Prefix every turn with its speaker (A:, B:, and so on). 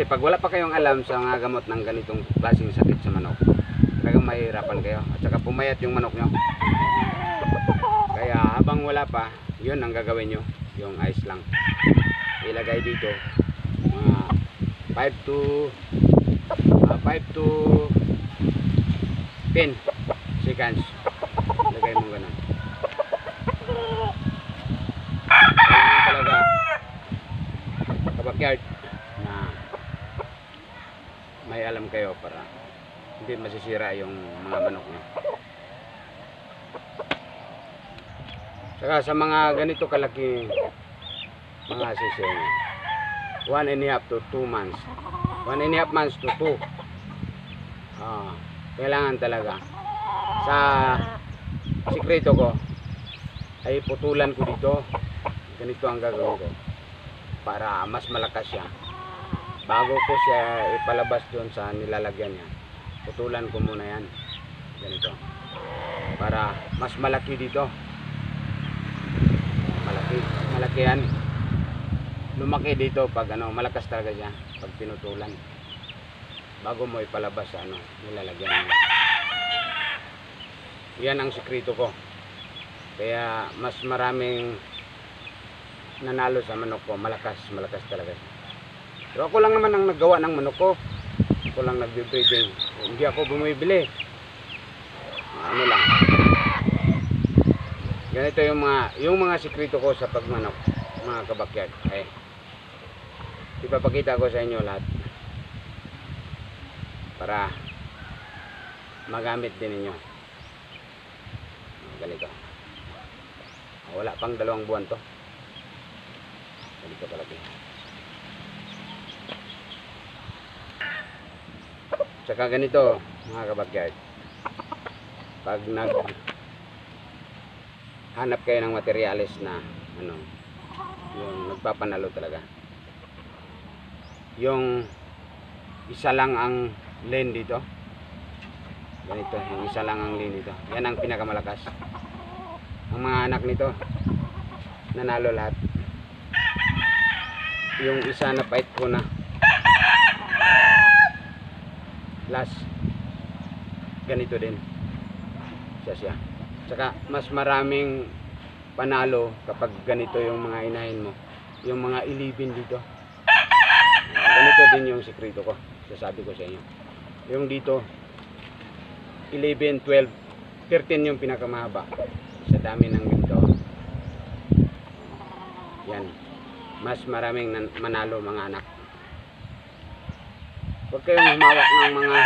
A: Kasi pag wala pa kayong alam sa mga gamot ng ganitong klaseng sakit sa manok, talagang mahihirapan kayo. At saka pumayat yung manok nyo. Kaya habang wala pa, yun ang gagawin nyo. Yung ice lang. Ilagay dito mga 5 to 10 seconds. Lagay mo ganun. Kailangan talaga kabakyard na may alam kayo para hindi masisira yung mga manok nyo. Saka sa mga ganito kalaki mga sisig, 1.5 to 2 months, 1.5 months to 2, kailangan talaga sa sikreto ko ay putulan ko dito. Ganito ang gagawin ko para mas malakas siya. Bago ko siya ipalabas doon sa nilalagyan niya, putulan ko muna yan ganito para mas malaki dito. Malaki yan, lumaki dito pag malakas talaga siya pag pinutulan bago mo ipalabas sa nilalagyan niya. Yan ang sikreto ko, kaya mas maraming nanalo sa manok ko. Malakas talaga siya. Pero ako lang naman ang naggawa ng manok ko, ako lang nagbe-breeding, hindi ako bumibili. Ano lang, ganito yung mga sikreto ko sa pagmanok, mga kabakyard. Ay, ipapakita ko sa inyo lahat para magamit din ninyo. Ganito. Wala pang 2 buwan to. Ganito kalaki. Saka ganito mga kabakyard, pag hanap kayo ng materialis na yung nagpapanalo talaga, yung isa lang ang lane dito, ganito, yung isa lang ang lane dito, yan ang pinakamalakas. Ang mga anak nito nanalo lahat. Yung isa na pait ko na last, ganito din siya. Saka mas maraming panalo kapag ganito yung mga inahin mo, yung mga 11 dito. Ganito din yung sikreto ko, sasabi ko sa inyo. Yung dito 11, 12, 13 yung pinakamahaba sa dami ng ganito. Yan, mas maraming manalo mga anak. Huwag kayong humawak ng mga